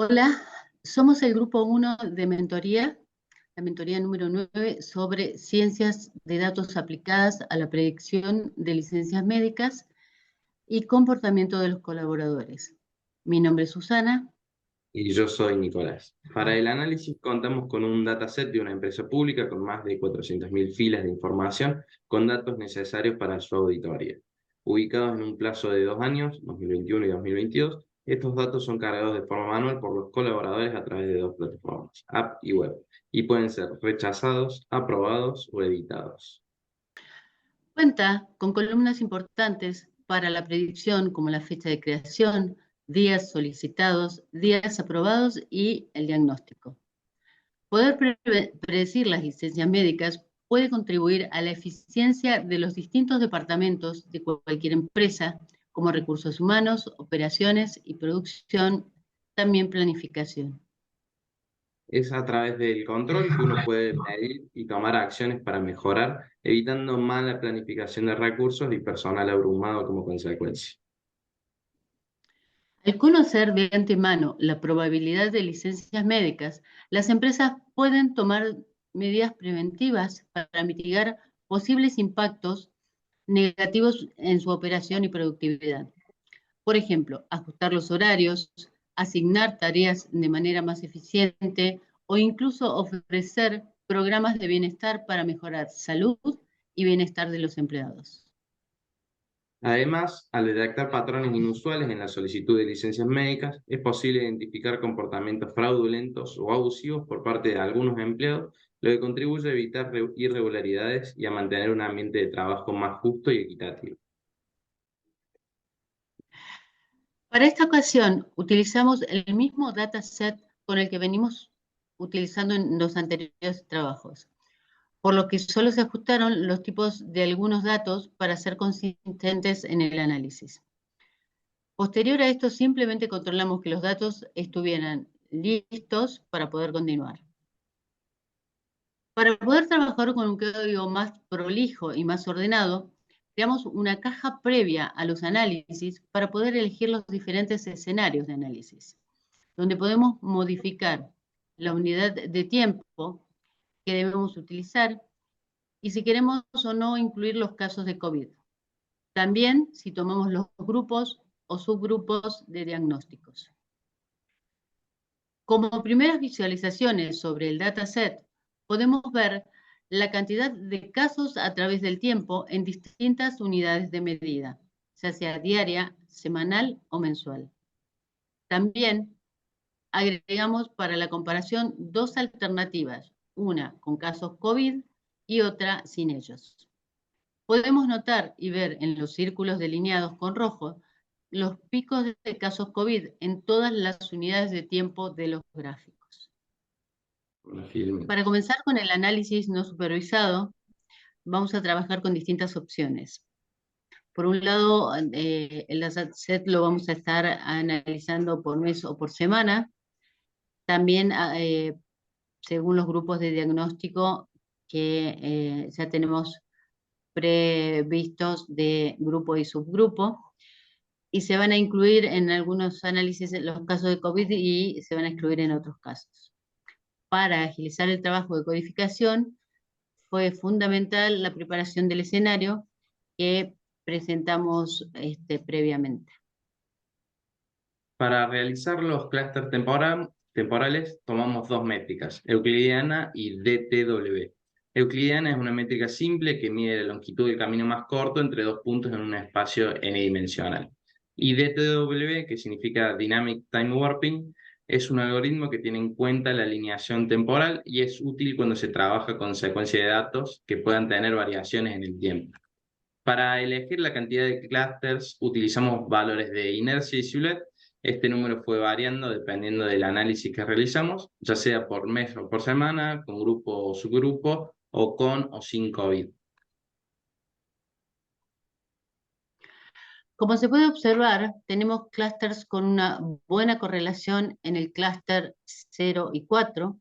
Hola, somos el grupo 1 de mentoría, la mentoría número 9 sobre ciencias de datos aplicadas a la predicción de licencias médicas y comportamiento de los colaboradores. Mi nombre es Susana. Y yo soy Nicolás. Para el análisis contamos con un dataset de una empresa pública con más de 400.000 filas de información con datos necesarios para su auditoría. Ubicados en un plazo de 2 años, 2021 y 2022, estos datos son cargados de forma manual por los colaboradores a través de dos plataformas, app y web, y pueden ser rechazados, aprobados o editados. Cuenta con columnas importantes para la predicción como la fecha de creación, días solicitados, días aprobados y el diagnóstico. Poder predecir las licencias médicas puede contribuir a la eficiencia de los distintos departamentos de cualquier empresa, como recursos humanos, operaciones y producción, también planificación. Es a través del control que uno puede medir y tomar acciones para mejorar, evitando mala planificación de recursos y personal abrumado como consecuencia. Al conocer de antemano la probabilidad de licencias médicas, las empresas pueden tomar medidas preventivas para mitigar posibles impactos negativos en su operación y productividad. Por ejemplo, ajustar los horarios, asignar tareas de manera más eficiente o incluso ofrecer programas de bienestar para mejorar salud y bienestar de los empleados. Además, al detectar patrones inusuales en la solicitud de licencias médicas, es posible identificar comportamientos fraudulentos o abusivos por parte de algunos empleados, lo que contribuye a evitar irregularidades y a mantener un ambiente de trabajo más justo y equitativo. Para esta ocasión, utilizamos el mismo dataset con el que venimos utilizando en los anteriores trabajos, por lo que solo se ajustaron los tipos de algunos datos para ser consistentes en el análisis. Posterior a esto, simplemente controlamos que los datos estuvieran listos para poder continuar. Para poder trabajar con un código más prolijo y más ordenado, creamos una caja previa a los análisis para poder elegir los diferentes escenarios de análisis, donde podemos modificar la unidad de tiempo que debemos utilizar y si queremos o no incluir los casos de COVID. También si tomamos los grupos o subgrupos de diagnósticos. Como primeras visualizaciones sobre el dataset, podemos ver la cantidad de casos a través del tiempo en distintas unidades de medida, ya sea diaria, semanal o mensual. También agregamos para la comparación dos alternativas, una con casos COVID y otra sin ellos. Podemos notar y ver en los círculos delineados con rojo los picos de casos COVID en todas las unidades de tiempo de los gráficos. Para comenzar con el análisis no supervisado, vamos a trabajar con distintas opciones. Por un lado, el dataset lo vamos a estar analizando por mes o por semana. También, según los grupos de diagnóstico que ya tenemos previstos de grupo y subgrupo, y se van a incluir en algunos análisis los casos de COVID y se van a excluir en otros casos. Para agilizar el trabajo de codificación, fue fundamental la preparación del escenario que presentamos previamente. Para realizar los clústeres temporales tomamos dos métricas, euclidiana y DTW. Euclidiana es una métrica simple que mide la longitud del camino más corto entre dos puntos en un espacio n-dimensional. Y DTW, que significa Dynamic Time Warping, es un algoritmo que tiene en cuenta la alineación temporal y es útil cuando se trabaja con secuencias de datos que puedan tener variaciones en el tiempo. Para elegir la cantidad de clusters utilizamos valores de inercia y silueta. Este número fue variando dependiendo del análisis que realizamos, ya sea por mes o por semana, con grupo o subgrupo, o con o sin COVID. Como se puede observar, tenemos clústeres con una buena correlación en el clúster 0 y 4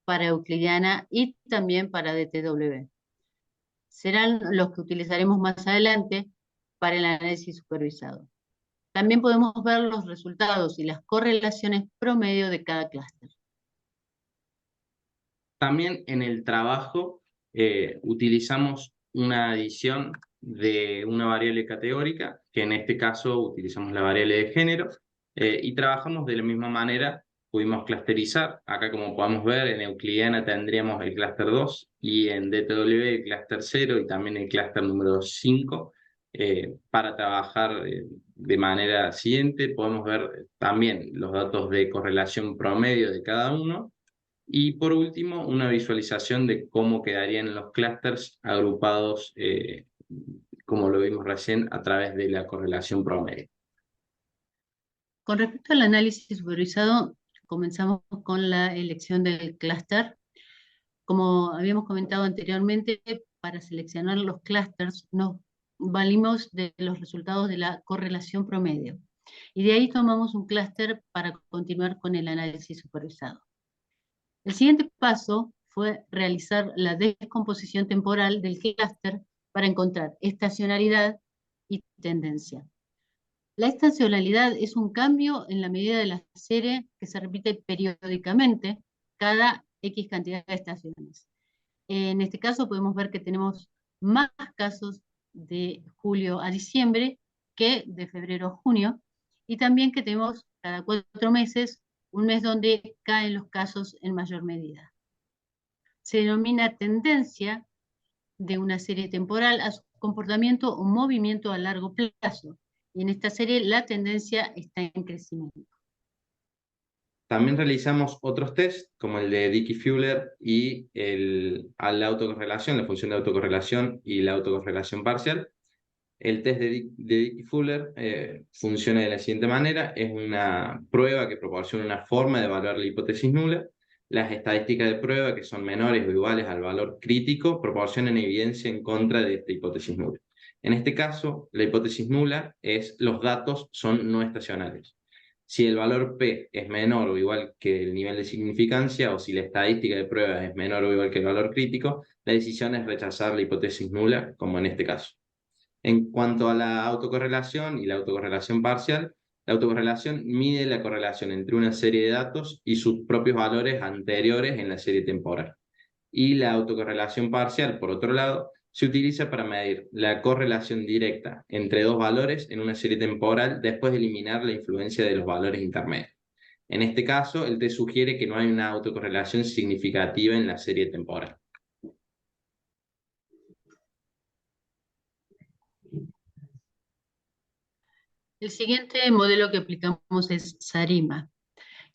para euclidiana y también para DTW. Serán los que utilizaremos más adelante para el análisis supervisado. También podemos ver los resultados y las correlaciones promedio de cada clúster. También en el trabajo utilizamos una adición de una variable categórica, que en este caso utilizamos la variable de género, y trabajamos de la misma manera. Pudimos clusterizar. Acá, como podemos ver, en euclidiana tendríamos el clúster 2 y en DTW el clúster 0 y también el clúster número 5. Para trabajar de manera siguiente, podemos ver también los datos de correlación promedio de cada uno. Y por último, una visualización de cómo quedarían los clústeres agrupados, como lo vimos recién, a través de la correlación promedio. Con respecto al análisis supervisado, comenzamos con la elección del clúster. Como habíamos comentado anteriormente, para seleccionar los clústeres nos valimos de los resultados de la correlación promedio. Y de ahí tomamos un clúster para continuar con el análisis supervisado. El siguiente paso fue realizar la descomposición temporal del clúster para encontrar estacionalidad y tendencia. La estacionalidad es un cambio en la medida de la serie que se repite periódicamente cada X cantidad de estaciones. En este caso podemos ver que tenemos más casos de julio a diciembre que de febrero a junio, y también que tenemos cada 4 meses un mes donde caen los casos en mayor medida. Se denomina tendencia de una serie temporal a su comportamiento o movimiento a largo plazo, y en esta serie la tendencia está en crecimiento. También realizamos otros tests, como el de Dickey-Fuller y la autocorrelación, la función de autocorrelación y la autocorrelación parcial. El test de Dickey-Fuller funciona de la siguiente manera: es una prueba que proporciona una forma de evaluar la hipótesis nula. Las estadísticas de prueba, que son menores o iguales al valor crítico, proporcionan evidencia en contra de esta hipótesis nula. En este caso, la hipótesis nula es los datos son no estacionales. Si el valor P es menor o igual que el nivel de significancia, o si la estadística de prueba es menor o igual que el valor crítico, la decisión es rechazar la hipótesis nula, como en este caso. En cuanto a la autocorrelación y la autocorrelación parcial, la autocorrelación mide la correlación entre una serie de datos y sus propios valores anteriores en la serie temporal. Y la autocorrelación parcial, por otro lado, se utiliza para medir la correlación directa entre dos valores en una serie temporal después de eliminar la influencia de los valores intermedios. En este caso, el test sugiere que no hay una autocorrelación significativa en la serie temporal. El siguiente modelo que aplicamos es SARIMA.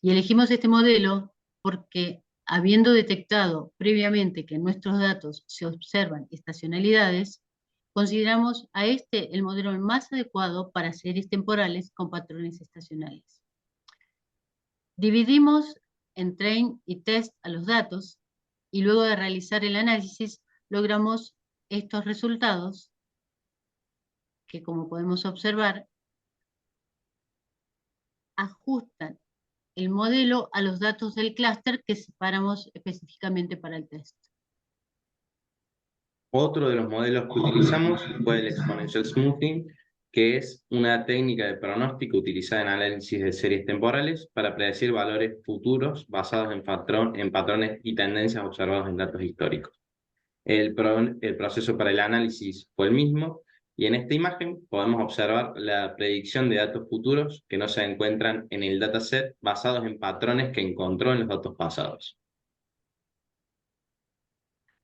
Y elegimos este modelo porque, habiendo detectado previamente que en nuestros datos se observan estacionalidades, consideramos a este el modelo más adecuado para series temporales con patrones estacionales. Dividimos en train y test a los datos, y luego de realizar el análisis logramos estos resultados que, como podemos observar, ajustan el modelo a los datos del clúster que separamos específicamente para el test. Otro de los modelos que utilizamos fue el Exponential Smoothing, que es una técnica de pronóstico utilizada en análisis de series temporales para predecir valores futuros basados en patrones y tendencias observados en datos históricos. El proceso para el análisis fue el mismo, y en esta imagen podemos observar la predicción de datos futuros que no se encuentran en el dataset basados en patrones que encontró en los datos pasados.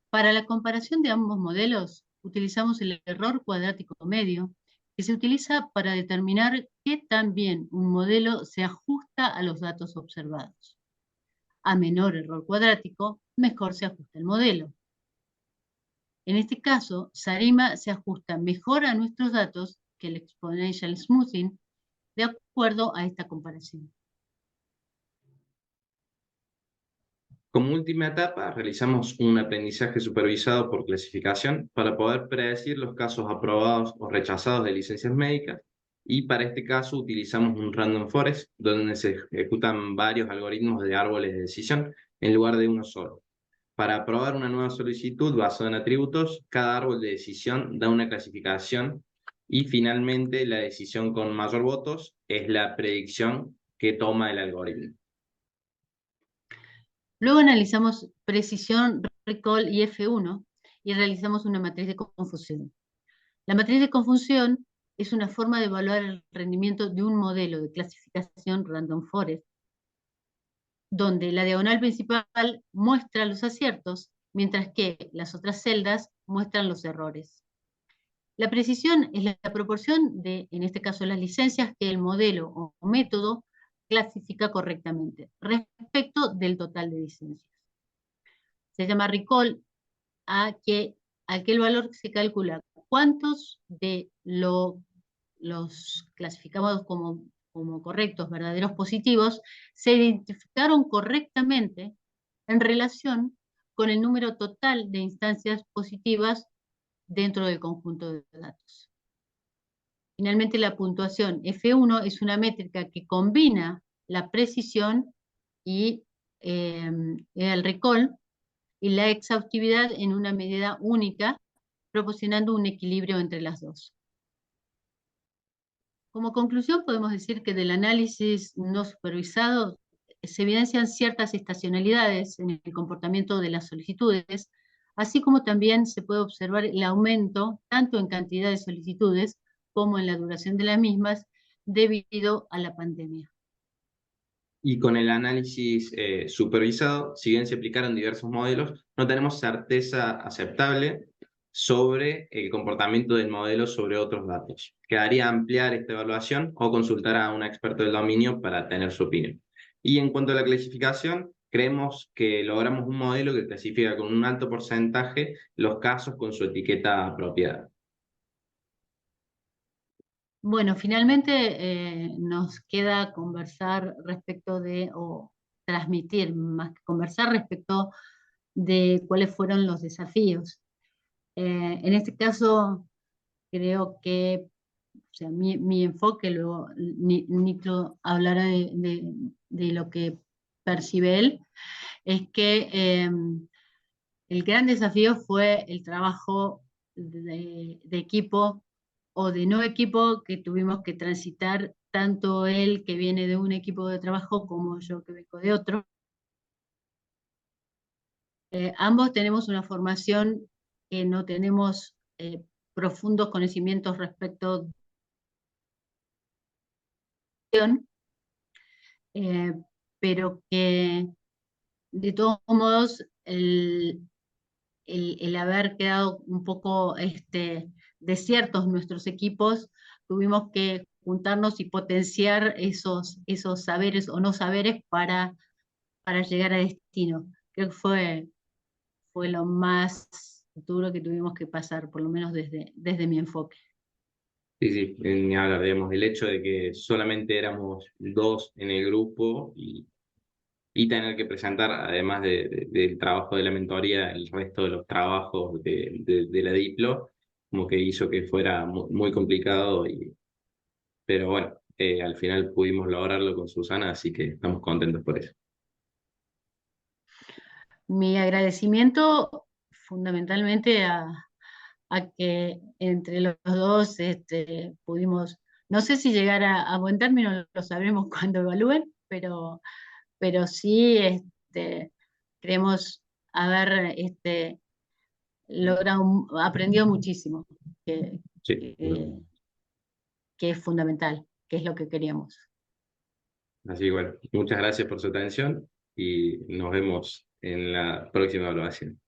Para la comparación de ambos modelos, utilizamos el error cuadrático medio, que se utiliza para determinar qué tan bien un modelo se ajusta a los datos observados. A menor error cuadrático, mejor se ajusta el modelo. En este caso, SARIMA se ajusta mejor a nuestros datos que el Exponential Smoothing, de acuerdo a esta comparación. Como última etapa, realizamos un aprendizaje supervisado por clasificación para poder predecir los casos aprobados o rechazados de licencias médicas, y para este caso utilizamos un Random Forest, donde se ejecutan varios algoritmos de árboles de decisión en lugar de uno solo. Para aprobar una nueva solicitud basada en atributos, cada árbol de decisión da una clasificación Y finalmente, la decisión con mayor votos es la predicción que toma el algoritmo. Luego analizamos precisión, recall y F1 y realizamos una matriz de confusión. La matriz de confusión es una forma de evaluar el rendimiento de un modelo de clasificación random forest, donde la diagonal principal muestra los aciertos, mientras que las otras celdas muestran los errores. La precisión es la proporción de, en este caso, las licencias que el modelo o método clasifica correctamente respecto del total de licencias. Se llama recall a que aquel valor se calcula cuántos de los clasificados como correctos, verdaderos, positivos, se identificaron correctamente en relación con el número total de instancias positivas dentro del conjunto de datos. Finalmente, la puntuación F1 es una métrica que combina la precisión y el recall y la exhaustividad en una medida única, proporcionando un equilibrio entre las dos. Como conclusión, podemos decir que del análisis no supervisado se evidencian ciertas estacionalidades en el comportamiento de las solicitudes, así como también se puede observar el aumento tanto en cantidad de solicitudes como en la duración de las mismas debido a la pandemia. Y con el análisis supervisado, si bien se aplicaron diversos modelos, no tenemos certeza aceptable sobre el comportamiento del modelo sobre otros datos. Quedaría ampliar esta evaluación o consultar a un experto del dominio para tener su opinión. Y en cuanto a la clasificación, creemos que logramos un modelo que clasifica con un alto porcentaje los casos con su etiqueta apropiada. Bueno, finalmente nos queda conversar respecto de, o transmitir, más que conversar, respecto de cuáles fueron los desafíos. En este caso, creo que, o sea, mi enfoque, luego Nico hablará de lo que percibe él, es que el gran desafío fue el trabajo de equipo o de no equipo que tuvimos que transitar, tanto él que viene de un equipo de trabajo como yo que vengo de otro. Ambos tenemos una formación que no tenemos profundos conocimientos respecto de eh, pero que de todos modos el haber quedado un poco desiertos nuestros equipos, tuvimos que juntarnos y potenciar esos saberes o no saberes para llegar a destino. Creo que fue lo más duro que tuvimos que pasar, por lo menos desde mi enfoque. Sí, sí, ni hablar, digamos, el hecho de que solamente éramos dos en el grupo y tener que presentar, además del trabajo de la mentoría, el resto de los trabajos de la Diplo, como que hizo que fuera muy complicado, pero bueno, al final pudimos lograrlo con Susana, así que estamos contentos por eso. Mi agradecimiento fundamentalmente a que entre los dos pudimos, no sé si llegar a buen término, lo sabremos cuando evalúen, pero sí creemos haber aprendido muchísimo, que, Sí, que, que es fundamental, que es lo que queríamos. así que bueno, muchas gracias por su atención y nos vemos en la próxima evaluación.